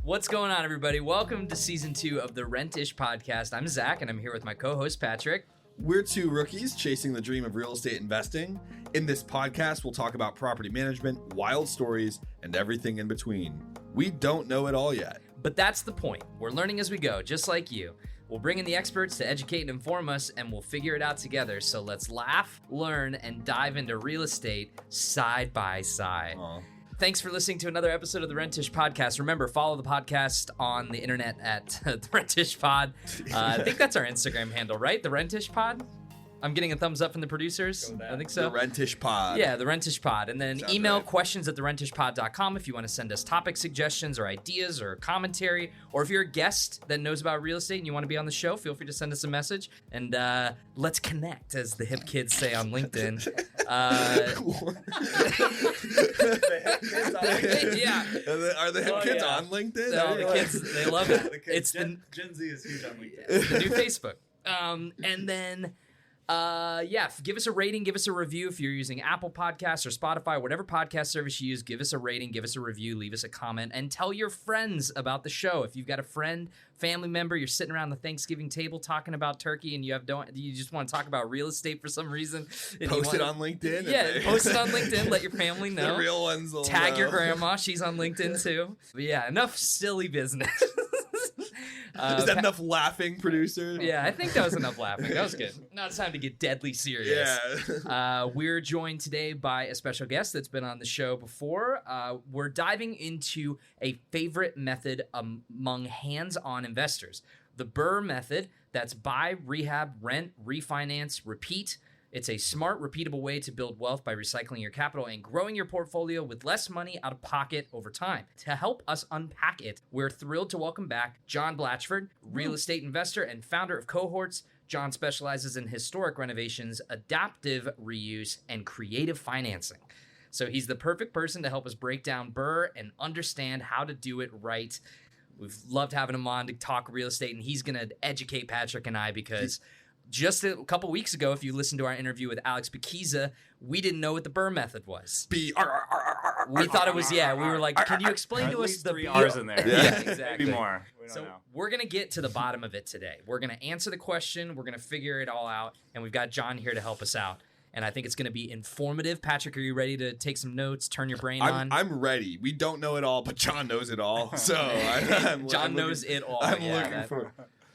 What's going on, everybody? Welcome to season 2 of the Rent-ish podcast. I'm Zach, and I'm here with my co-host, Patrick. We're two rookies chasing the dream of real estate investing. In this podcast, we'll talk about property management, wild stories, and everything in between. We don't know it all yet. But that's the point. We're learning as we go, just like you. We'll bring in the experts to educate and inform us, and we'll figure it out together. So let's laugh, learn, and dive into real estate side by side. Aww. Thanks for listening to another episode of the Rent-ish podcast. Remember, follow the podcast on the internet at the Rent-ish pod. I think that's our Instagram handle, right? The Rent-ish pod? I'm getting a thumbs up from the producers. I think so. The Rent-ish pod. Yeah, the Rent-ish pod. And then Sounds email right. questions@therentishpod.com if you want to send us topic suggestions or ideas or commentary. Or if you're a guest that knows about real estate and you want to be on the show, feel free to send us a message. And let's connect, as the hip kids say on LinkedIn. Yeah. Are the hip kids yeah. on LinkedIn? No, the kids, they love it. It's Gen Z is huge on LinkedIn. the new Facebook. And then, give us a rating, give us a review. If you're using Apple Podcasts or Spotify, whatever podcast service you use, give us a rating, give us a review, leave us a comment, and tell your friends about the show. If you've got a friend, family member, you're sitting around the Thanksgiving table talking about turkey, and you just want to talk about real estate for some reason. Post it on LinkedIn. Yeah, post it on LinkedIn. Let your family know. The real ones will Tag your know. grandma. She's on LinkedIn too. But yeah, enough silly business. Is that enough laughing, producer? Yeah, I think that was enough laughing. That was good. Now it's time to get deadly serious. Yeah. We're joined today by a special guest that's been on the show before. We're diving into a favorite method among hands-on investors. The BRRRR Method. That's buy, rehab, rent, refinance, repeat. It's a smart, repeatable way to build wealth by recycling your capital and growing your portfolio with less money out of pocket over time. To help us unpack it, we're thrilled to welcome back John Blatchford, real estate investor and founder of Cohorts. John specializes in historic renovations, adaptive reuse, and creative financing. So he's the perfect person to help us break down BRRRR and understand how to do it right. We've loved having him on to talk real estate, and he's going to educate Patrick and I because just a couple weeks ago, if you listened to our interview with Alex Bakiza, we didn't know what the BRRRR Method was. We thought it was, we were like, can you explain to us the 3 R's in there? Yeah, exactly. Maybe more. We don't So know. we're going to get to the bottom of it today. We're going to answer the question. We're going to figure it all out. And we've got John here to help us out. And I think it's going to be informative. Patrick, are you ready to take some notes, turn your brain on? I'm ready. We don't know it all, but John knows it all. So John knows it all. I'm Yeah, looking that- for.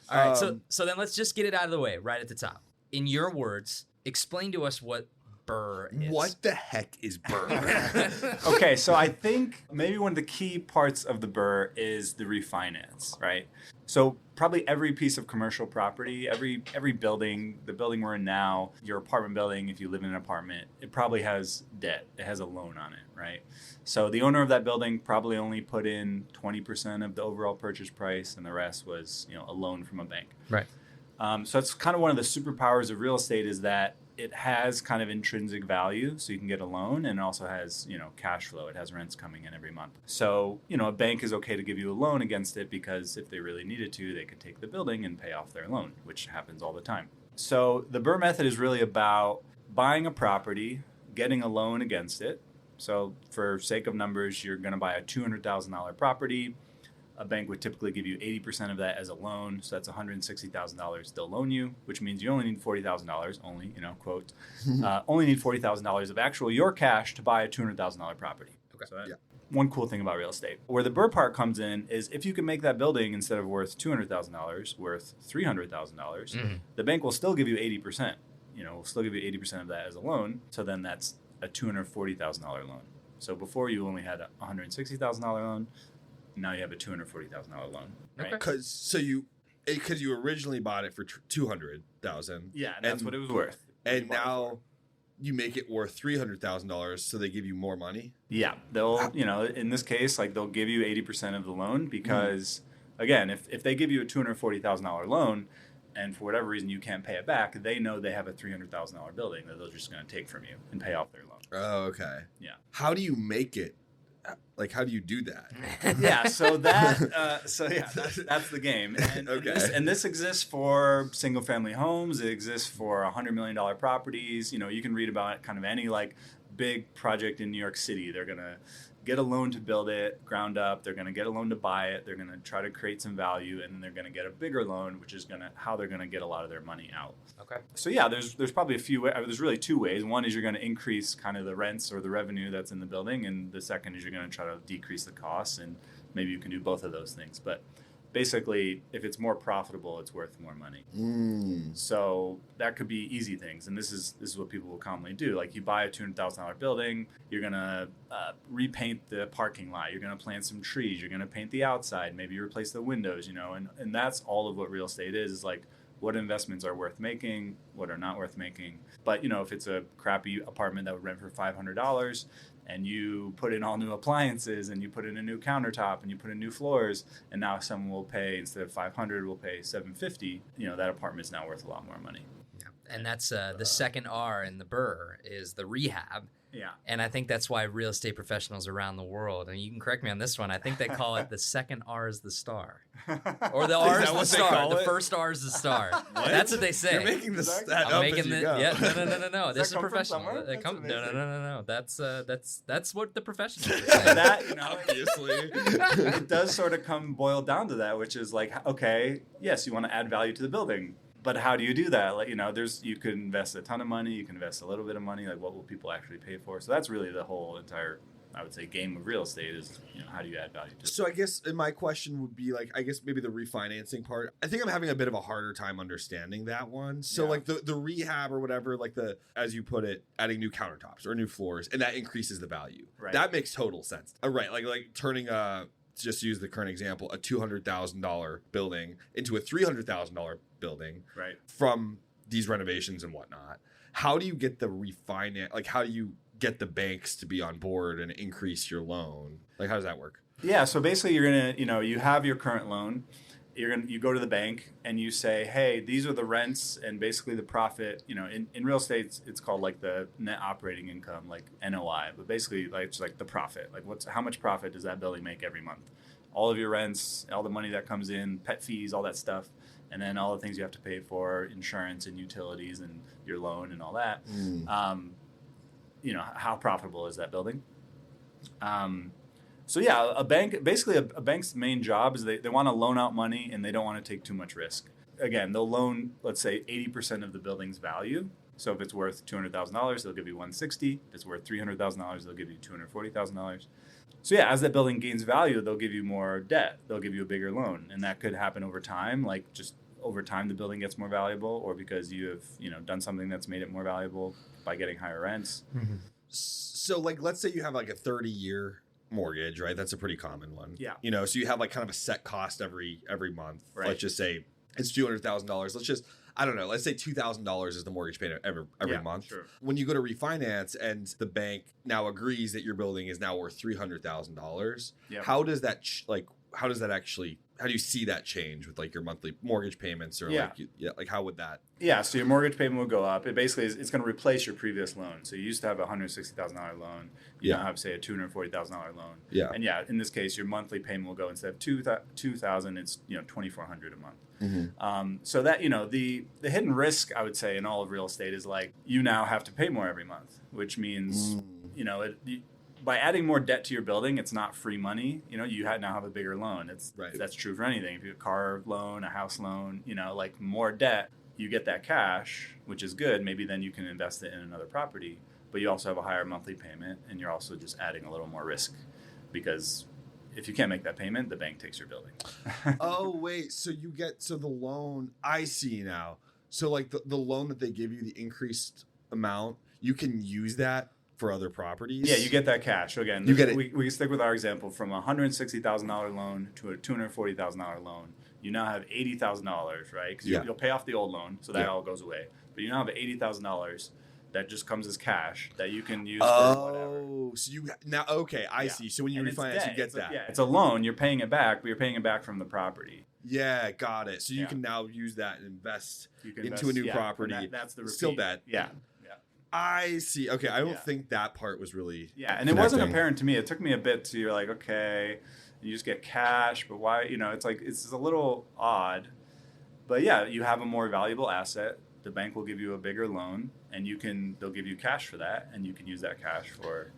All right, so then let's just get it out of the way right at the top. In your words, explain to us what BRRRR is. What the heck is BRRRR? Okay, so I think maybe one of the key parts of the BRRRR is the refinance, right? So probably every piece of commercial property, every building, the building we're in now, your apartment building, if you live in an apartment, it probably has debt. It has a loan on it, right? So the owner of that building probably only put in 20% of the overall purchase price, and the rest was, a loan from a bank. Right. So it's kind of one of the superpowers of real estate is that it has kind of intrinsic value, so you can get a loan, and it also has, cash flow. It has rents coming in every month. So, a bank is okay to give you a loan against it because if they really needed to, they could take the building and pay off their loan, which happens all the time. So the BRRRR Method is really about buying a property, getting a loan against it. So for sake of numbers, you're going to buy a $200,000 property. A bank would typically give you 80% of that as a loan. So that's $160,000 they'll loan you, which means you only need $40,000, only, quote, only need $40,000 of actual your cash to buy a $200,000 property. Okay. So one cool thing about real estate. Where the BRRRR part comes in is if you can make that building instead of worth $200,000, worth $300,000, the bank will still give you 80%. Will still give you 80% of that as a loan. So then that's a $240,000 loan. So before you only had a $160,000 loan. Now you have a $240,000 loan, right? Okay. Because you originally bought it for $200,000. Yeah, that's what it was worth. And now you make it worth $300,000, so they give you more money. Yeah, they'll in this case, like they'll give you 80% of the loan because again, if they give you a $240,000 loan, and for whatever reason you can't pay it back, they know they have a $300,000 building that they're just going to take from you and pay off their loan. Oh, okay. Yeah. How do you make it? Like, how do you do that? Yeah, so that's the game. And, Okay. and this exists for single family homes. It exists for $100 million properties. You can read about kind of any like big project in New York City. They're going to get a loan to build it ground up. They're going to get a loan to buy it. They're going to try to create some value, and then they're going to get a bigger loan, which is how they're going to get a lot of their money out. Okay. So yeah, there's probably there's really two ways. One is you're going to increase kind of the rents or the revenue that's in the building, and the second is you're going to try to decrease the costs, and maybe you can do both of those things. But basically, if it's more profitable, it's worth more money. So that could be easy things, and this is what people will commonly do. Like you buy a $200,000 building, you're gonna repaint the parking lot, you're gonna plant some trees, you're gonna paint the outside, maybe replace the windows, and that's all of what real estate is like what investments are worth making, what are not worth making. But if it's a crappy apartment that would rent for $500, and you put in all new appliances, and you put in a new countertop, and you put in new floors, and now someone will pay, instead of $500, will pay $750, that apartment is now worth a lot more money. Yeah. And that's the second R in the BRRRR is the rehab. Yeah. And I think that's why real estate professionals around the world, and you can correct me on this one, I think they call it the second R is the star. Or the R is the star. The first R is the star. That's what they say. You're making this stat up as you go. Yeah, no. This is professional. No. That's what the professionals are saying. That, obviously. It does sort of boil down to that, which is like, okay, yes, you want to add value to the building. But how do you do that? Like, you could invest a ton of money, you can invest a little bit of money. Like, what will people actually pay for? So that's really the whole entire, I would say, game of real estate is, how do you add value to it? So I guess my question would be like, I guess maybe the refinancing part. I think I'm having a bit of a harder time understanding that one. So like the rehab or whatever, like as you put it, adding new countertops or new floors, and that increases the value. Right. That makes total sense. Right. Like turning just use the current example, a $200,000 building into a $300,000 building, right, from these renovations and whatnot. How do you get the refinance? Like, how do you get the banks to be on board and increase your loan? Like, how does that work? Yeah. So basically you're going to, you have your current loan. You go to the bank and you say, hey, these are the rents and basically the profit. In real estate, it's called like the net operating income, like NOI. But basically, like it's like the profit. Like how much profit does that building make every month? All of your rents, all the money that comes in, pet fees, all that stuff, and then all the things you have to pay for, insurance and utilities and your loan and all that. How profitable is that building? So yeah, a bank's main job is they want to loan out money and they don't want to take too much risk. Again, they'll loan, let's say, 80% of the building's value. So if it's worth $200,000, they'll give you $160. If it's worth $300,000, they'll give you $240,000. So yeah, as that building gains value, they'll give you more debt. They'll give you a bigger loan, and that could happen over time. Like just over time, the building gets more valuable, or because you have done something that's made it more valuable by getting higher rents. Mm-hmm. So like, let's say you have like a 30-year mortgage, right? That's a pretty common one. Yeah. So you have like kind of a set cost every month. Right. Let's just say it's $200,000. Let's say $2,000 is the mortgage payment every month. Sure. When you go to refinance and the bank now agrees that your building is now worth $300,000, how does that how do you see that change with like your monthly mortgage payments or like how would that? Yeah, so your mortgage payment will go up. It basically it's going to replace your previous loan. So you used to have a $160,000 loan. You now have, say, a $240,000 loan. Yeah. And in this case, your monthly payment will go, instead of $2,000, it's $2,400 a month. Mm-hmm. So that the hidden risk, I would say, in all of real estate is like you now have to pay more every month, which means by adding more debt to your building, it's not free money. You now have a bigger loan. That's true for anything. If you have a car loan, a house loan, like more debt, you get that cash, which is good. Maybe then you can invest it in another property, but you also have a higher monthly payment, and you're also just adding a little more risk because if you can't make that payment, the bank takes your building. Oh, wait. So the loan, I see now. So like the loan that they give you, the increased amount, you can use that for other properties? Yeah, you get that cash. So again, you get it. We can stick with our example from a $160,000 loan to a $240,000 loan. You now have $80,000, right? Because you'll pay off the old loan, so that all goes away. But you now have $80,000 that just comes as cash that you can use for whatever. Oh, so I see. So when you refinance, you get that. It's a loan. You're paying it back, but you're paying it back from the property. Yeah, got it. So you can now use that and invest into a new property. That's the repeat. Still debt. Yeah. I see. Okay, I don't think that part was really and it wasn't apparent to me. It took me a bit to, you're like, okay, you just get cash, but why? It's like it's a little odd. But yeah, you have a more valuable asset the bank will give you a bigger loan, and they'll give you cash for that, and you can use that cash for,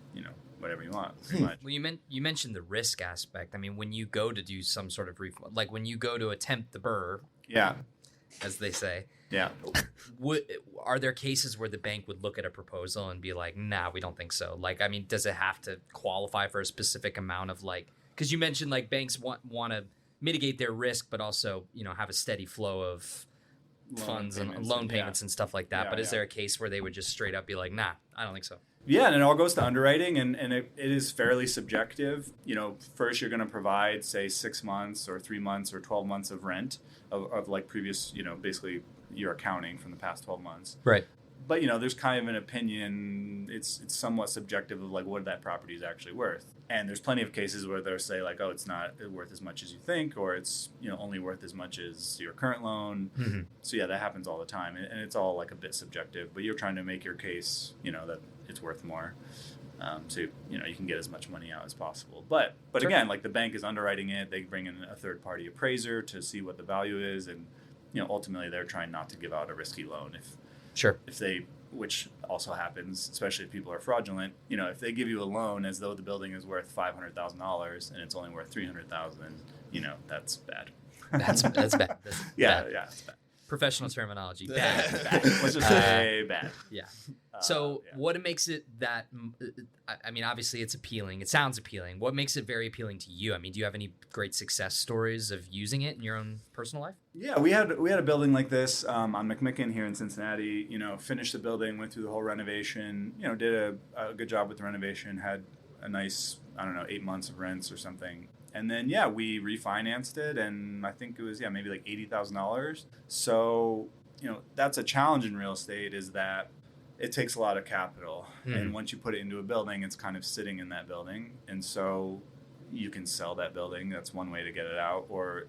whatever you want, pretty much. Well, you mentioned the risk aspect. I mean, when you go to do some sort of like when you go to attempt the BRRRR, yeah, as they say, yeah, are there cases where the bank would look at a proposal and be like, nah, we don't think so? Like, I mean, does it have to qualify for a specific amount of like, because you mentioned like banks want to mitigate their risk, but also, have a steady flow of funds and loan payments and stuff like that. Yeah, but is there a case where they would just straight up be like, nah, I don't think so? Yeah, and it all goes to underwriting, and it is fairly subjective. First you're going to provide, say, 6 months or 3 months or 12 months of rent of like previous, basically your accounting from the past 12 months. Right. But, there's kind of an opinion, it's somewhat subjective of like what that property is actually worth. And there's plenty of cases where they'll say like, oh, it's not worth as much as you think, or it's, only worth as much as your current loan. Mm-hmm. So yeah, that happens all the time. And it's all like a bit subjective, but you're trying to make your case, that it's worth more. So, you can get as much money out as possible. But sure. Again, like the bank is underwriting it. They bring in a third party appraiser to see what the value is. And, ultimately they're trying not to give out a risky loan. If they, which also happens, especially if people are fraudulent, if they give you a loan as though the building is worth $500,000 and it's only worth $300,000, that's bad. That's bad. That's bad. Yeah, it's bad. Professional terminology. Bad. Let's just say bad. Yeah. So what makes it that, I mean, obviously it's appealing. It sounds appealing. What makes it very appealing to you? I mean, do you have any great success stories of using it in your own personal life? Yeah, we had a building like this on McMicken here in Cincinnati, finished the building, went through the whole renovation, did a good job with the renovation, had a nice, 8 months of rents or something. And then, we refinanced it, and I think it was, maybe like $80,000. So, that's a challenge in real estate, is that it takes a lot of capital. Mm-hmm. And once you put it into a building, it's kind of sitting in that building. And so you can sell that building. That's one way to get it out. Or,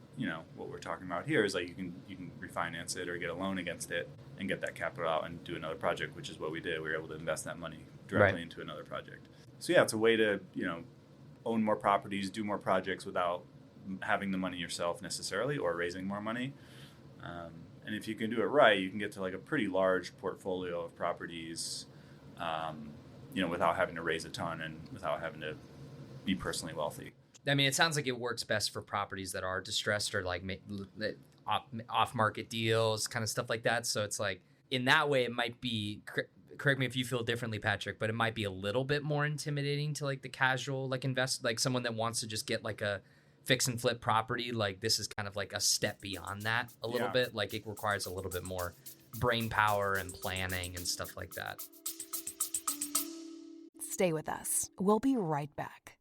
what we're talking about here is like you can refinance it or get a loan against it and get that capital out and do another project, which is what we did. We were able to invest that money directly into another project. So, it's a way to, own more properties, do more projects without having the money yourself necessarily or raising more money. And if you can do it right, you can get to like a pretty large portfolio of properties, without having to raise a ton and without having to be personally wealthy. I mean, it sounds like it works best for properties that are distressed or like off-market deals, kind of stuff like that. So it's like, in that way, it might be, correct me if you feel differently, Patrick, but it might be a little bit more intimidating to like the casual, like like someone that wants to just get like a fix and flip property. Like this is kind of like a step beyond that a little bit. Like it requires a little bit more brain power and planning and stuff like that. Stay with us. We'll be right back.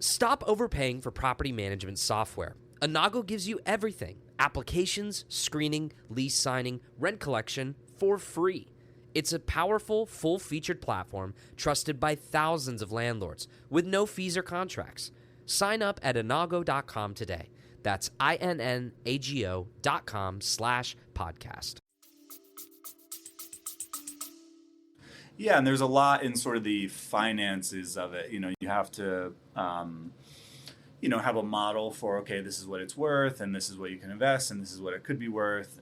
Stop overpaying for property management software. Inago gives you everything: applications, screening, lease signing, rent collection for free. It's a powerful, full-featured platform trusted by thousands of landlords with no fees or contracts. Sign up at inago.com today. That's INNAGO.com/podcast. Yeah, and there's a lot in sort of the finances of it. You have to, have a model for, okay, this is what it's worth, and this is what you can invest, and this is what it could be worth.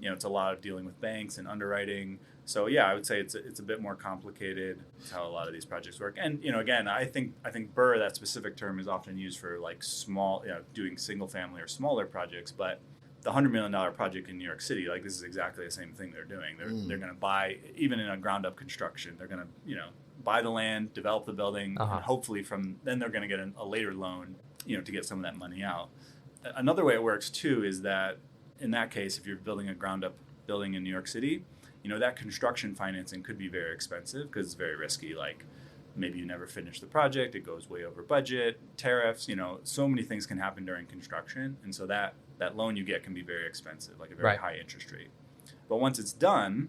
It's a lot of dealing with banks and underwriting. So I would say it's a bit more complicated. It's how a lot of these projects work. And again, I think BRRRR, that specific term, is often used for like small, doing single family or smaller projects. But the $100 million project in New York City, like this is exactly the same thing they're doing. They're going to buy, even in a ground up construction, they're going to buy the land, develop the building, and hopefully then they're going to get a later loan, to get some of that money out. Another way it works too is that in that case, if you're building a ground up building in New York City, that construction financing could be very expensive because it's very risky. Like maybe you never finish the project, it goes way over budget, tariffs, so many things can happen during construction. And so that loan you get can be very expensive, like a very high interest rate. But once it's done,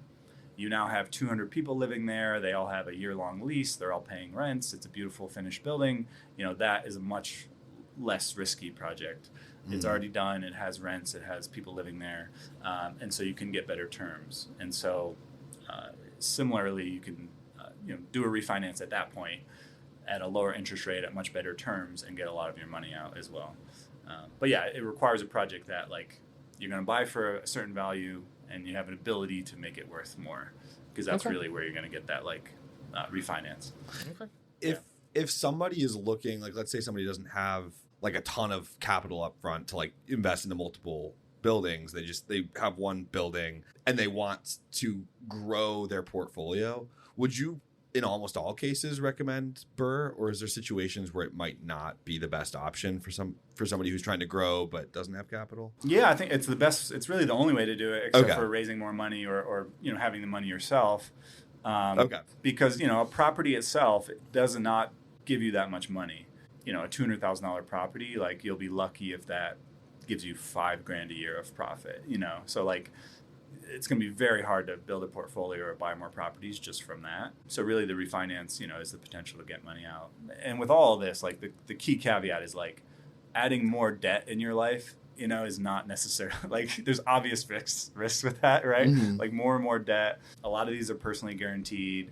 you now have 200 people living there. They all have a year-long lease. They're all paying rents. It's a beautiful finished building. That is a much less risky project. It's already done. It has rents. It has people living there. And so you can get better terms. And so similarly, you can do a refinance at that point at a lower interest rate at much better terms and get a lot of your money out as well. But it requires a project that you're going to buy for a certain value and you have an ability to make it worth more, because that's really where you're going to get that like refinance. Okay. If somebody is looking, like let's say somebody doesn't have like a ton of capital up front to like invest into multiple buildings, they have one building and they want to grow their portfolio, would you in almost all cases recommend BRRRR, or is there situations where it might not be the best option for somebody who's trying to grow but doesn't have capital? Yeah, I think it's the best. It's really the only way to do it, except for raising more money or having the money yourself. Because a property itself does not give you that much money. A $200,000 property, like you'll be lucky if that gives you $5,000 a year of profit. So like it's going to be very hard to build a portfolio or buy more properties just from that. So really the refinance, is the potential to get money out. And with all of this, like the key caveat is like adding more debt in your life, is not necessarily like there's obvious risks with that, right? Mm-hmm. Like more and more debt. A lot of these are personally guaranteed.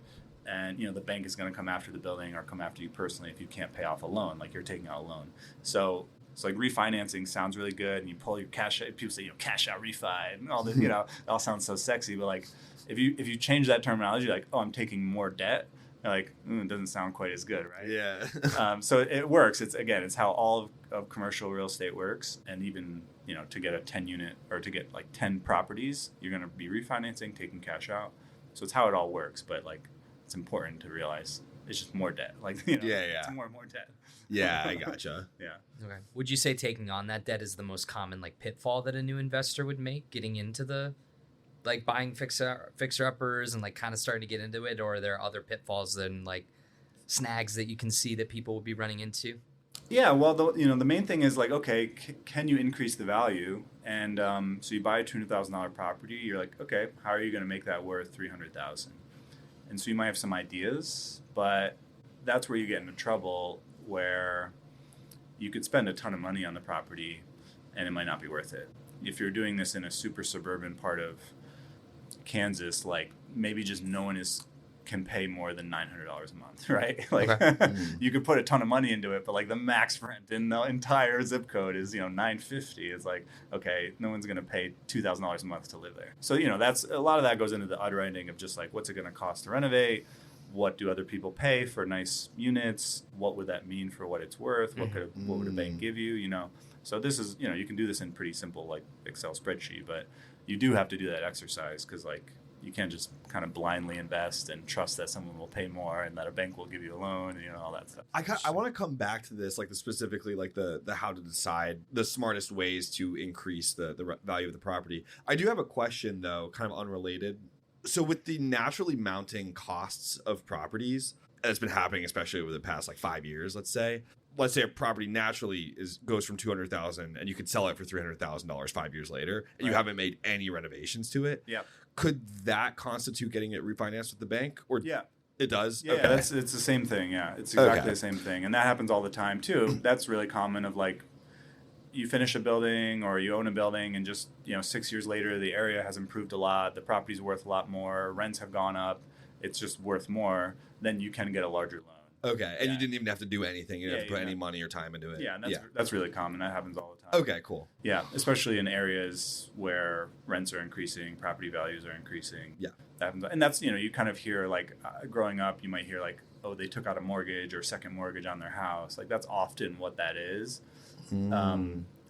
And, the bank is going to come after the building or come after you personally if you can't pay off a loan, like you're taking out a loan. So it's like refinancing sounds really good. And you pull your cash out. People say, cash out refi and all this, it all sounds so sexy. But like if you change that terminology, like, oh, I'm taking more debt, you're like, it doesn't sound quite as good, right? Yeah. So it works. It's how all of commercial real estate works. And even, to get a 10 unit or to get like 10 properties, you're going to be refinancing, taking cash out. So it's how it all works. But like, it's important to realize it's just more debt. Like, it's more and more debt. Yeah, I gotcha. Yeah. Okay. Would you say taking on that debt is the most common like pitfall that a new investor would make getting into the like buying fixer uppers and like kind of starting to get into it, or are there other pitfalls and like snags that you can see that people would be running into? Yeah, well, the main thing is like, okay, can you increase the value? And so you buy a $200,000 property, you're like, okay, how are you going to make that worth $300,000? And so you might have some ideas, but that's where you get into trouble, where you could spend a ton of money on the property and it might not be worth it. If you're doing this in a super suburban part of Kansas, like maybe just no one can pay more than $900 a month, right? Like you could put a ton of money into it, but like the max rent in the entire zip code is, $950. It's like, okay, no one's going to pay $2,000 a month to live there. So, that's a lot of that goes into the underwriting of just like, what's it going to cost to renovate? What do other people pay for nice units? What would that mean for what it's worth? What would a bank give you? So this is, you can do this in pretty simple like Excel spreadsheet, but you do have to do that exercise because like, you can't just kind of blindly invest and trust that someone will pay more and that a bank will give you a loan and all that stuff. I want to come back to this, like specifically like the how to decide the smartest ways to increase the value of the property. I do have a question though, kind of unrelated. So with the naturally mounting costs of properties, that's been happening especially over the past like 5 years, let's say a property naturally goes from $200,000 and you could sell it for $300,000 5 years later and you haven't made any renovations to it. Yeah. Could that constitute getting it refinanced with the bank? Or it does? Yeah, okay. It's the same thing. Yeah, it's exactly the same thing. And that happens all the time too. That's really common of like you finish a building or you own a building and just, 6 years later, the area has improved a lot. The property's worth a lot more. Rents have gone up. It's just worth more. Then you can get a larger loan. Okay, and you didn't even have to do anything. You didn't have to put any money or time into it. Yeah, and that's really common. That happens all the time. Okay, cool. Yeah, especially in areas where rents are increasing, property values are increasing. Yeah. That happens. And that's, you kind of hear like growing up, you might hear like, oh, they took out a mortgage or second mortgage on their house. Like that's often what that is.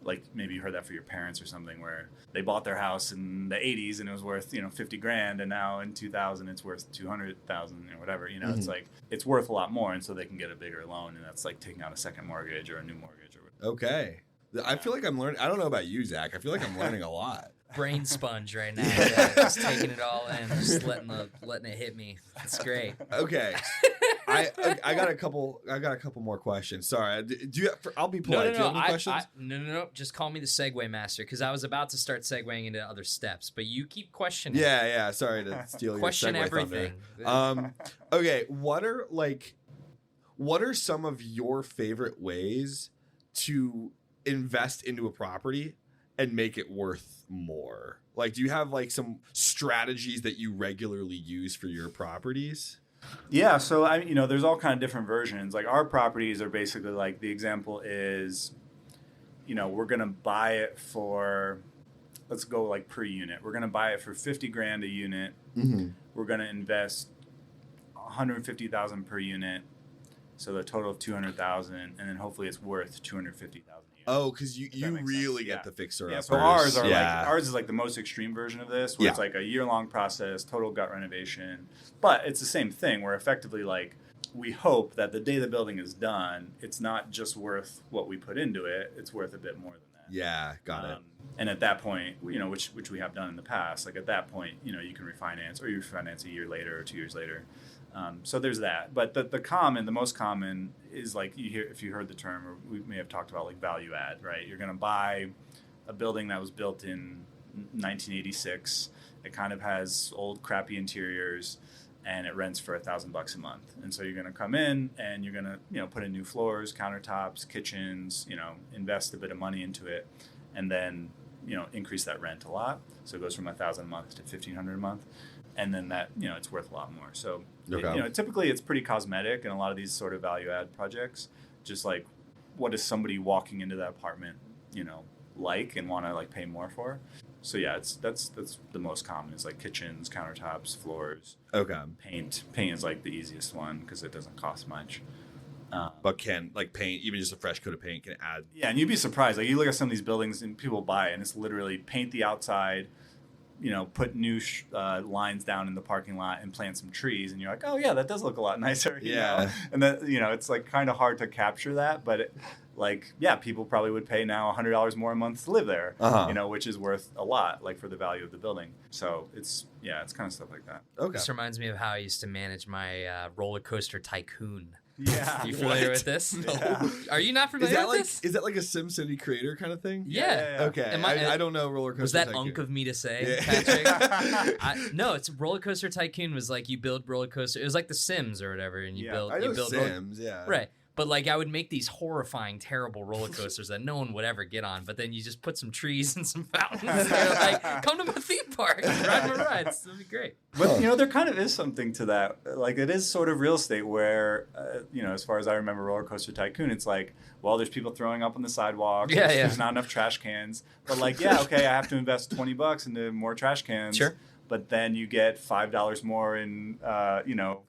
Like maybe you heard that for your parents or something where they bought their house in the 80s and it was worth, $50,000 and now in 2000 it's worth 200,000 or whatever, it's like it's worth a lot more and so they can get a bigger loan and that's like taking out a second mortgage or a new mortgage or whatever. Okay. I feel like I'm learning. I don't know about you, Zach. I feel like I'm learning a lot. Brain sponge right now. Yeah, just taking it all in, just letting it hit me. It's great. Okay. I got a couple more questions. Sorry. Do you? I'll be polite. Do you have any questions? No. Just call me the segue master because I was about to start segueing into other steps, but you keep questioning. Yeah. Sorry to steal your segue everything. Thunder. Okay. What are some of your favorite ways to invest into a property and make it worth more? Like, do you have like some strategies that you regularly use for your properties? Yeah, so there's all kind of different versions. Like our properties are basically like the example is, we're gonna buy it for let's go like per unit. We're going to buy it for 50 grand a unit. We're going to invest 150,000 per unit. So the total of 200,000, and then hopefully it's worth 250,000 a unit. Oh, because you really get the fixer. Yeah, so ours is like the most extreme version of this, where it's like a year-long process, total gut renovation. But it's the same thing, where effectively like we hope that the day the building is done, it's not just worth what we put into it, it's worth a bit more than that. Yeah, got it. And at that point, which we have done in the past, like at that point, you can refinance, or you refinance a year later or 2 years later. So there's that. But the most common is like if you heard the term, or we may have talked about like value add, right? You're going to buy a building that was built in 1986. It kind of has old crappy interiors, and it rents for $1,000 a month. And so you're going to come in and you're going to put in new floors, countertops, kitchens, invest a bit of money into it, and then increase that rent a lot. So it goes from $1,000 a month to $1,500 a month. And then that, it's worth a lot more. So, typically it's pretty cosmetic in a lot of these sort of value add projects. Just like, what is somebody walking into that apartment, like and want to like pay more for? So yeah, that's the most common is like kitchens, countertops, floors. Okay. Paint is like the easiest one because it doesn't cost much. But can like paint, even just a fresh coat of paint can add. Yeah, and you'd be surprised. Like you look at some of these buildings and people buy it, and it's literally paint the outside, put new lines down in the parking lot and plant some trees, and you're like, oh yeah, that does look a lot nicer. You know? And that it's like kind of hard to capture that, but people probably would pay now $100 more a month to live there, which is worth a lot, like for the value of the building. So it's kind of stuff like that. Okay. This reminds me of how I used to manage my roller coaster tycoon. Yeah. You familiar with this? No. Yeah. Are you not familiar with this? Is that like a SimCity creator kind of thing? Yeah. Okay. I don't know roller coaster. Was that tycoon. unk of me to say, Patrick? No, it's roller coaster tycoon was like you build roller coaster. It was like the Sims or whatever, and you build. I know Sims. Right. But like I would make these horrifying, terrible roller coasters that no one would ever get on. But then you just put some trees and some fountains. They're like, come to my theme park, ride my rides. It'll be great. But there kind of is something to that. Like it is sort of real estate where, as far as I remember, Roller Coaster Tycoon, it's like, well, there's people throwing up on the sidewalk. There's not enough trash cans. But like, I have to invest $20 into more trash cans. Sure. But then you get $5 more in,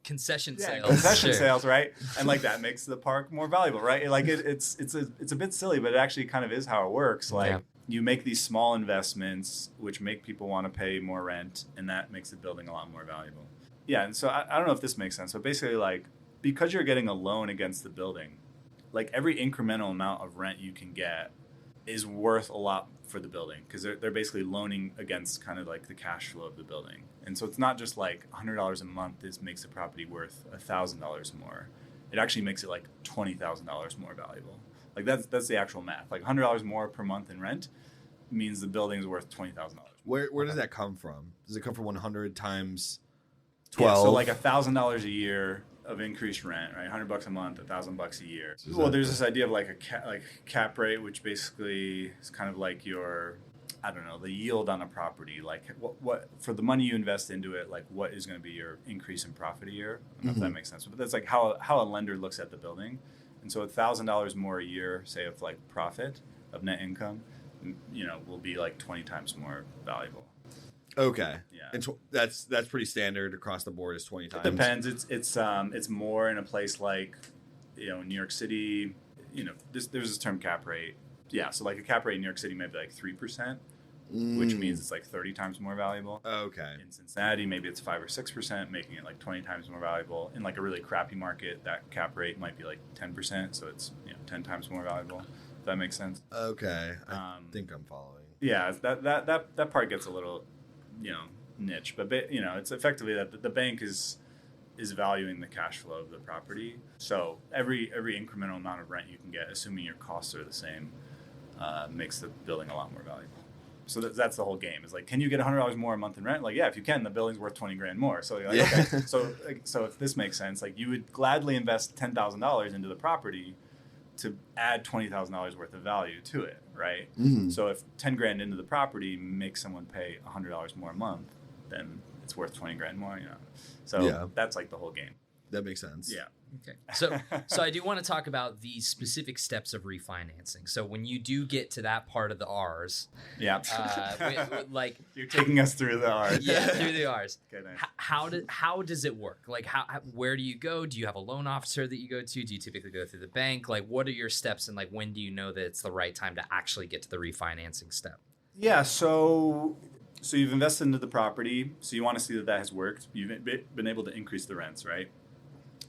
concession sales. Concession sales, right? And like that makes the park more valuable, right? Like it's a bit silly, but it actually kind of is how it works. Like you make these small investments, which make people want to pay more rent, and that makes the building a lot more valuable. Yeah, and so I don't know if this makes sense, but basically, like because you're getting a loan against the building, like every incremental amount of rent you can get is worth a lot for the building because they're basically loaning against kind of like the cash flow of the building. And so it's not just like $100 a month makes the property worth $1,000 more. It actually makes it like $20,000 more valuable. Like that's the actual math. Like $100 more per month in rent means the building is worth $20,000. Where does that come from? Does it come from 100 times 12? Yeah, so like $1,000 a year of increased rent, right? $100 a month, $1,000 a year. Well, there's this idea of like a cap rate, which basically is kind of like your, I don't know, the yield on a property. Like what for the money you invest into it, like what is going to be your increase in profit a year? I don't know if that makes sense, but that's like how a lender looks at the building. And so $1,000 more a year, say of like profit of net income, will be like 20 times more valuable. Okay. Yeah. And that's pretty standard across the board. Is 20 times. It depends. It's more in a place like, New York City. There's this term cap rate. Yeah. So like a cap rate in New York City might be like 3%, which means it's like 30 times more valuable. Okay. In Cincinnati, maybe it's 5 or 6%, making it like 20 times more valuable. In like a really crappy market, that cap rate might be like 10%, so it's 10 times more valuable. If that makes sense. Okay. I think I'm following. Yeah. That part gets a little niche, but it's effectively that the bank is valuing the cash flow of the property. So every incremental amount of rent you can get, assuming your costs are the same, makes the building a lot more valuable. So that's the whole game. Is like, can you get $100 more a month in rent? Like, yeah, if you can, the building's worth $20,000 more. So you're like, okay. So if this makes sense, like you would gladly invest $10,000 into the property to add $20,000 worth of value to it, right? Mm-hmm. So if $10,000 into the property makes someone pay $100 more a month, then it's worth $20,000 more, So that's like the whole game. That makes sense. Yeah. Okay. So I do want to talk about the specific steps of refinancing. So when you do get to that part of the R's, yeah, like you're taking us through the R's. Yeah, through the R's. Okay, nice. How does it work? Like where do you go? Do you have a loan officer that you go to? Do you typically go through the bank? Like what are your steps, and like when do you know that it's the right time to actually get to the refinancing step? Yeah, so you've invested into the property, so you want to see that has worked. You've been able to increase the rents, right?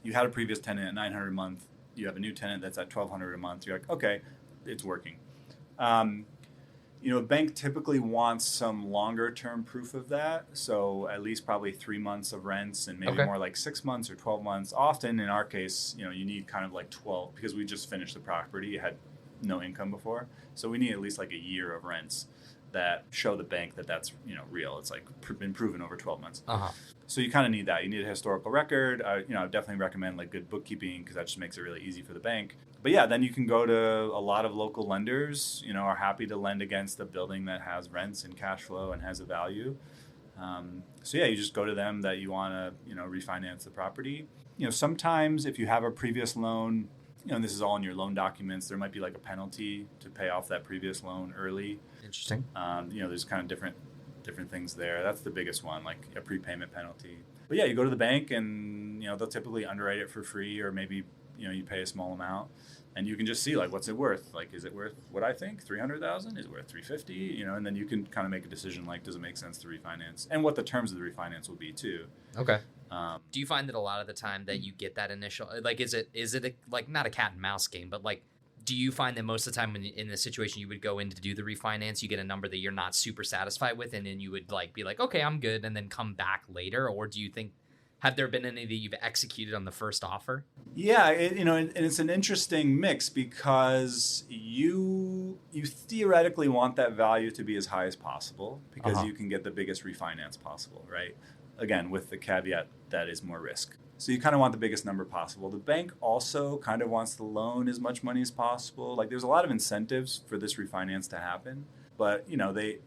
You had a previous tenant at $900 a month. You have a new tenant that's at $1,200 a month. You're like, okay, it's working. A bank typically wants some longer term proof of that. So at least probably 3 months of rents, and maybe more like 6 months or 12 months. Often in our case, you need kind of like 12, because we just finished the property. It had no income before. So we need at least like a year of rents that show the bank that that's real. It's like been proven over 12 months. So you kind of need that. You need a historical record. I definitely recommend like good bookkeeping, because that just makes it really easy for the bank. But yeah, then you can go to a lot of local lenders. Are happy to lend against a building that has rents and cash flow and has a value. So yeah, you just go to them that you want to refinance the property. Sometimes if you have a previous loan, and this is all in your loan documents, there might be like a penalty to pay off that previous loan early. Interesting. There's kind of different things there. That's the biggest one, like a prepayment penalty. But yeah, you go to the bank and they'll typically underwrite it for free, or maybe you pay a small amount, and you can just see like what's it worth. Like, is it worth what I think, $300,000? Is it worth $350,000? And then you can kind of make a decision like, does it make sense to refinance, and what the terms of the refinance will be too. Okay. Do you find that a lot of the time that you get that initial, like, is it like not a cat and mouse game, but like, do you find that most of the time when in the situation you would go in to do the refinance, you get a number that you're not super satisfied with, and then you would like be like, okay, I'm good, and then come back later? Or do you think, have there been any that you've executed on the first offer? Yeah, and it's an interesting mix, because you theoretically want that value to be as high as possible, because you can get the biggest refinance possible, right? Again, with the caveat that is more risk. So you kind of want the biggest number possible. The bank also kind of wants to loan as much money as possible. Like, there's a lot of incentives for this refinance to happen, but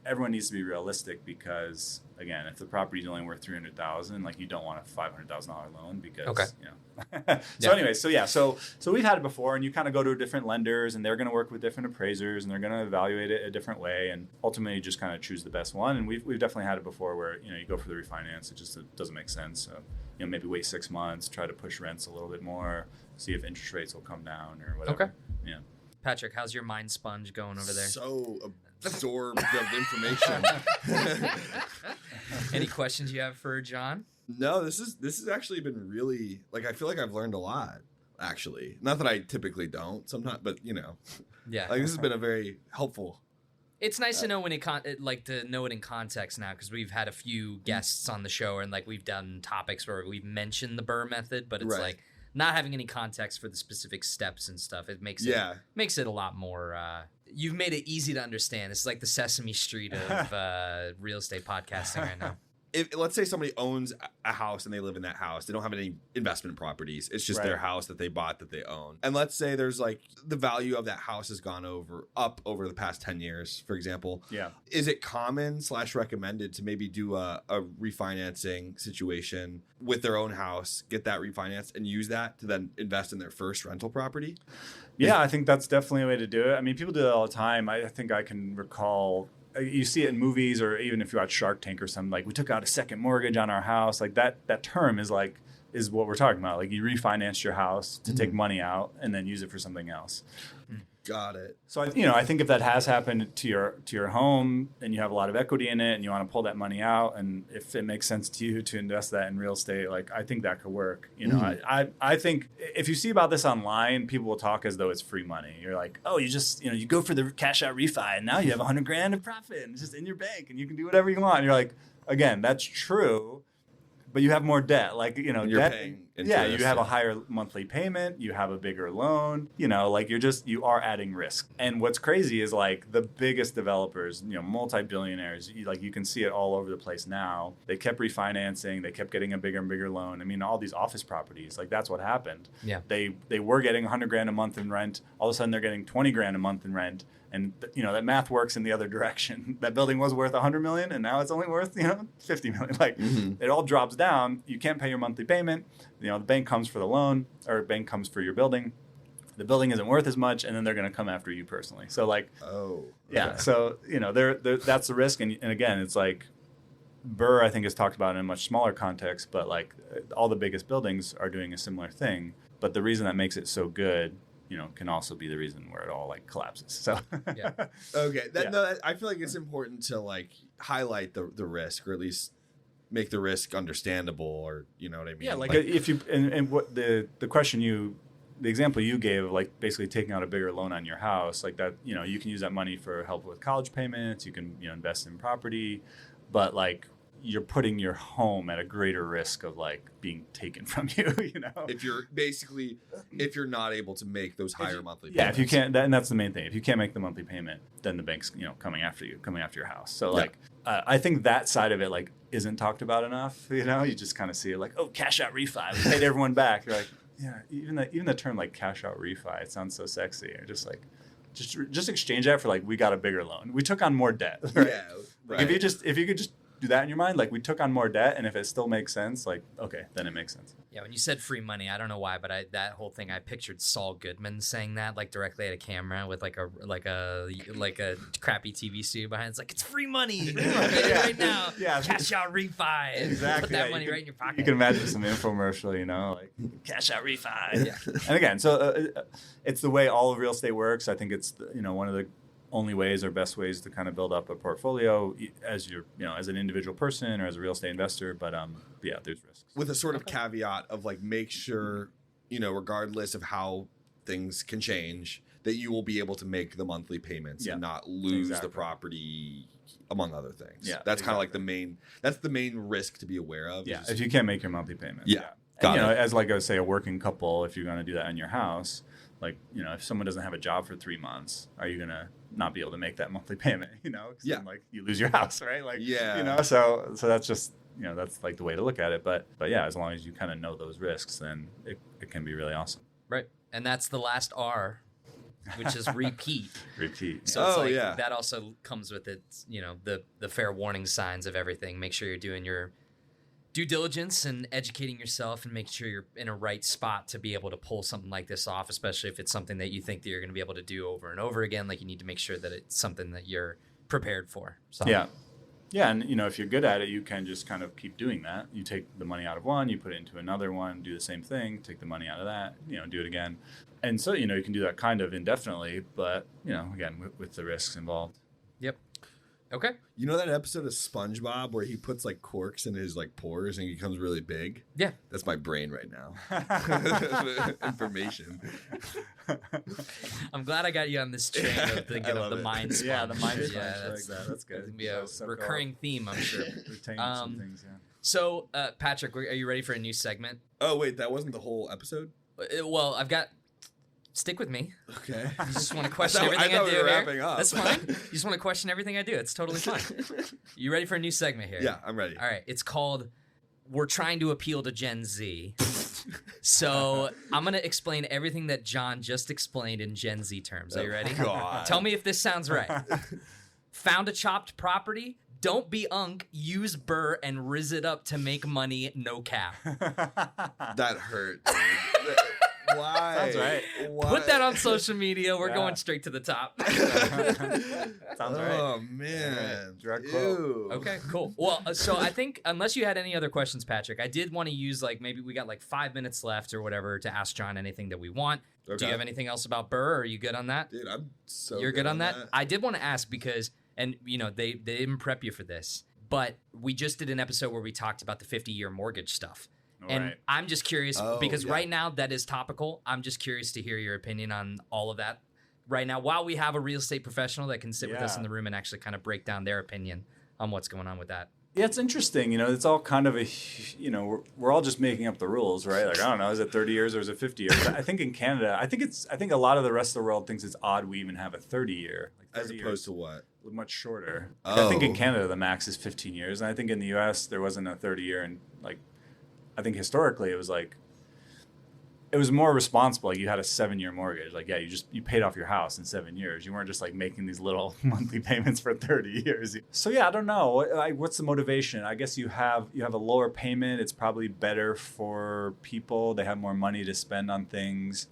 everyone needs to be realistic, because again, if the property is only worth $300,000, like, you don't want a $500,000 loan, because So we've had it before, and you kind of go to different lenders, and they're going to work with different appraisers, and they're going to evaluate it a different way, and ultimately you just kind of choose the best one. And we've definitely had it before where you go for the refinance, it doesn't make sense. So maybe wait 6 months, try to push rents a little bit more, see if interest rates will come down or whatever. Okay. Yeah. Patrick, how's your mind sponge going over there? So absorbed of information. Any questions you have for John? No, this has actually been really, like, I feel like I've learned a lot, actually. Not that I typically don't sometimes, but Yeah. like, this has been a very helpful. It's nice to know to know it in context now, because we've had a few guests on the show, and like we've done topics where we've mentioned the BRRRR method, but it's like not having any context for the specific steps and stuff. It makes it a lot more. You've made it easy to understand. It's like the Sesame Street of real estate podcasting right now. Let's say somebody owns a house and they live in that house. They don't have any investment properties. It's just their house that they bought that they own. And let's say there's like the value of that house has gone up over the past 10 years, for example. Yeah. Is it common / recommended to maybe do a refinancing situation with their own house, get that refinanced, and use that to then invest in their first rental property? Yeah, I think that's definitely a way to do it. I mean, people do it all the time. I think I can recall, you see it in movies, or even if you watch Shark Tank or something, like, we took out a second mortgage on our house. Like, that term is what we're talking about. Like, you refinanced your house to take money out and then use it for something else. Got it. So I think if that has happened to your home, and you have a lot of equity in it, and you want to pull that money out, and if it makes sense to you to invest that in real estate, like, I think that could work. I think if you see about this online, people will talk as though it's free money. You're like, oh, you just you go for the cash out refi, and now you have $100,000 of profit, and it's just in your bank, and you can do whatever you want. And you're like, again, that's true, but you have more debt. Like, you're debt, paying interest. Yeah, you have a higher monthly payment, you have a bigger loan, like, you are adding risk. And what's crazy is, like, the biggest developers, multi-billionaires, you can see it all over the place now. They kept refinancing, they kept getting a bigger and bigger loan. I mean, all these office properties, like, that's what happened. Yeah. They were getting $100,000 a monmonth in rent. All of a sudden they're getting $20,000 a month in rent. And that math works in the other direction. That building was worth $100 million, and now it's only worth $50 million. Like, it all drops down. You can't pay your monthly payment. the bank comes for the loan, or bank comes for your building. The building isn't worth as much, and then they're going to come after you personally. So like, yeah. So they're that's the risk, and again, it's like BRRRR I think is talked about in a much smaller context, but like all the biggest buildings are doing a similar thing. But the reason that makes it so good, can also be the reason where it all like collapses. So yeah. Okay. No, I feel like it's important to like highlight the risk, or at least make the risk understandable, or you know what I mean? Yeah. Like if you and what the question the example you gave of like basically taking out a bigger loan on your house, like that, you can use that money for help with college payments. You can invest in property, but like you're putting your home at a greater risk of like being taken from you. If you're not able to make those higher monthly payments. Yeah, if you can't, and that's the main thing. If you can't make the monthly payment, then the bank's coming after your house. So like I think that side of it like isn't talked about enough. You just kind of see it like, oh, cash out refi, we paid everyone back. You're like, yeah, even the term like cash out refi, it sounds so sexy. Or just like just exchange that for like, we got a bigger loan, we took on more debt. Right? Yeah, right. Like if you could just do that in your mind, like we took on more debt, and if it still makes sense, like okay, then it makes sense. Yeah, when you said free money, I don't know why, but that whole thing, I pictured Saul Goodman saying that like directly at a camera with like a crappy TV studio behind. It's like, it's free money right now. Yeah, cash out refi. Exactly. Put that money right in your pocket. You can imagine some infomercial, like cash out refi. Yeah. And again, so it's the way all of real estate works. I think it's one of the only ways or best ways to kind of build up a portfolio as as an individual person or as a real estate investor. But yeah, there's risks. With a sort of caveat of like, make sure, regardless of how things can change, that you will be able to make the monthly payments and not lose the property, among other things. Yeah, that's kind of like the main risk to be aware of. Yeah, if you can't make your monthly payments. Yeah. And, as like I would say, a working couple, if you're going to do that in your house, like, if someone doesn't have a job for 3 months, are you going to not be able to make that monthly payment? Yeah. Then, like, you lose your house, right? Like, yeah. So that's just, that's like the way to look at it. But yeah, as long as you kind of know those risks, then it can be really awesome. Right. And that's the last R, which is repeat. Repeat. So it's that also comes with it, the fair warning signs of everything. Make sure you're doing your due diligence and educating yourself, and make sure you're in a right spot to be able to pull something like this off, especially if it's something that you think that you're going to be able to do over and over again. Like, you need to make sure that it's something that you're prepared for. So. Yeah. Yeah. And, if you're good at it, you can just kind of keep doing that. You take the money out of one, you put it into another one, do the same thing, take the money out of that, do it again. And so, you can do that kind of indefinitely, but, again, with the risks involved. Yep. Okay. You know that episode of SpongeBob where he puts like corks in his like pores and he becomes really big? Yeah. That's my brain right now. Information. I'm glad I got you on this train of thinking of the mind sponge. Yeah, the mind sponge. Yeah, that's good. It's going to be a recurring theme, I'm sure. Retain some things, yeah. So, Patrick, are you ready for a new segment? Oh, wait, that wasn't the whole episode? Well, stick with me. Okay. You just want to question everything I do we were wrapping up. That's fine. You just want to question everything I do. It's totally fine. You ready for a new segment here? Yeah, I'm ready. All right. It's called We're Trying to Appeal to Gen Z. So I'm going to explain everything that John just explained in Gen Z terms. Are you ready? God. Tell me if this sounds right. Found a chopped property? Don't be unk, use BRRRR and riz it up to make money, no cap. That hurt, dude. Why? Sounds right. Why? Put that on social media. We're going straight to the top. Sounds right. Oh, man. Direct quote. Okay, cool. Well, so I think unless you had any other questions, Patrick, I did want to use maybe we got 5 minutes left or whatever to ask John anything that we want. Okay. Do you have anything else about BRRRR? Are you good on that? Dude, I'm so You're good on that? I did want to ask because, and they didn't prep you for this, but we just did an episode where we talked about the 50-year mortgage stuff. And I'm just curious because right now that is topical. I'm just curious to hear your opinion on all of that right now, while we have a real estate professional that can sit with us in the room and actually kind of break down their opinion on what's going on with that. Yeah, it's interesting. It's all kind of we're all just making up the rules, right? Like, I don't know, is it 30 years or is it 50 years? I think in Canada, I think a lot of the rest of the world thinks it's odd we even have a 30-year. As opposed to what? Much shorter. Oh. I think in Canada, the max is 15 years. And I think in the U.S., there wasn't a 30-year. And I think historically it was it was more responsible. Like you had a 7-year mortgage. Like, yeah, you paid off your house in 7 years. You weren't just like making these little monthly payments for 30 years. So yeah, I don't know. What's the motivation? I guess you have a lower payment. It's probably better for people. They have more money to spend on things,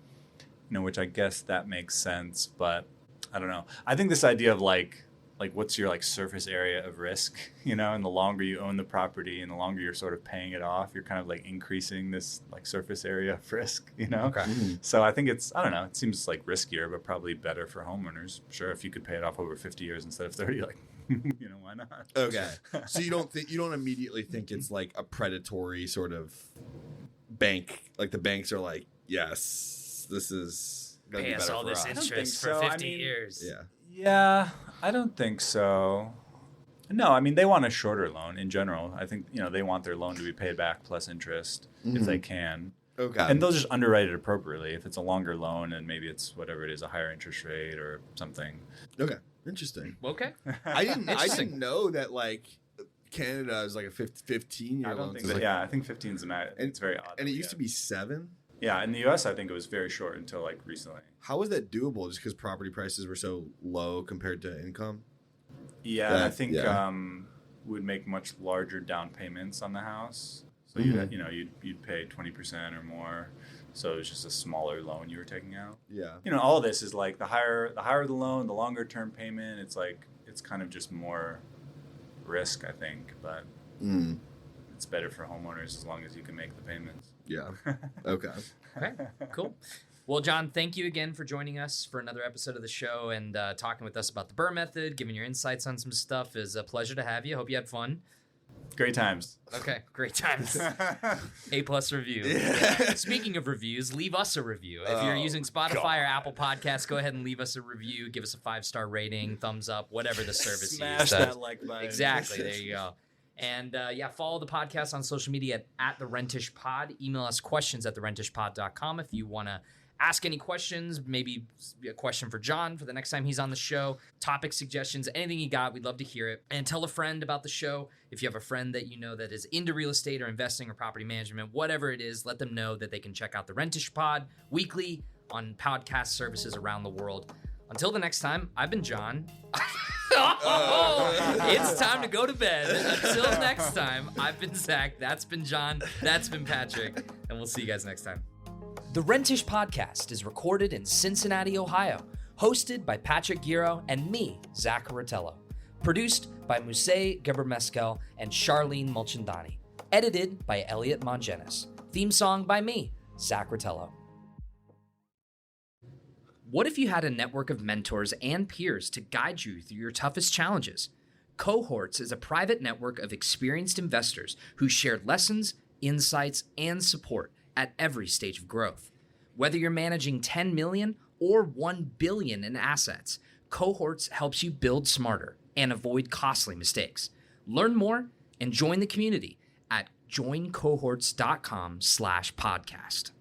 which I guess that makes sense. But I don't know. I think this idea of like what's your like surface area of risk, and the longer you own the property and the longer you're sort of paying it off, you're kind of like increasing this like surface area of risk, Okay. Mm-hmm. So I think it seems like riskier, but probably better for homeowners. Sure, if you could pay it off over 50 years instead of 30, like, why not? Okay. So you don't immediately think it's like a predatory sort of bank, like the banks are like, yes, this is gonna Pay be us better all for this us. interest so. for 50 years. Yeah. Yeah, I don't think so. No, I mean, they want a shorter loan in general. I think, they want their loan to be paid back plus interest if they can. Okay. And they'll just underwrite it appropriately. If it's a longer loan and maybe it's whatever it is, a higher interest rate or something. Okay. Interesting. Okay. I didn't know that like Canada is like a 15-year I loan. don't think So, so. like, Yeah, I think 15 is the max. It's very odd. and it used to be 7. Yeah, in the U.S., I think it was very short until like recently. How was that doable? Just because property prices were so low compared to income? Yeah, I think we would make much larger down payments on the house. So you'd pay 20% or more. So it was just a smaller loan you were taking out. Yeah. All of this is like the higher the loan, the longer term payment. It's like it's kind of just more risk, I think, but it's better for homeowners as long as you can make the payments. Yeah. Okay. Okay, cool. Well, John, thank you again for joining us for another episode of the show and talking with us about the BRRRR Method, giving your insights on some stuff. Is a pleasure to have you. Hope you had fun. Great times. Okay, great times. A+ review. Yeah. Speaking of reviews, leave us a review. If you're using Spotify or Apple Podcasts, go ahead and leave us a review. Give us a 5-star rating, thumbs up, whatever the service you use. Smash that like button. Exactly. There you go. And follow the podcast on social media at The Rentish Pod. Email us questions at therentishpod.com if you want to ask any questions, maybe a question for John for the next time he's on the show, topic suggestions, anything you got, we'd love to hear it. And tell a friend about the show. If you have a friend that you know that is into real estate or investing or property management, whatever it is, let them know that they can check out The Rentish Pod weekly on podcast services around the world. Until the next time, I've been John. It's time to go to bed. Until next time, I've been Zach. That's been John. That's been Patrick. And we'll see you guys next time. The Rentish Podcast is recorded in Cincinnati, Ohio, hosted by Patrick Giro and me, Zach Rottello. Produced by Musei Gebermeskel and Charlene Mulchandani. Edited by Elliot Mongenis. Theme song by me, Zach Rottello. What if you had a network of mentors and peers to guide you through your toughest challenges? Cohorts is a private network of experienced investors who share lessons, insights, and support at every stage of growth. Whether you're managing 10 million or 1 billion in assets, Cohorts helps you build smarter and avoid costly mistakes. Learn more and join the community at joincohorts.com/podcast.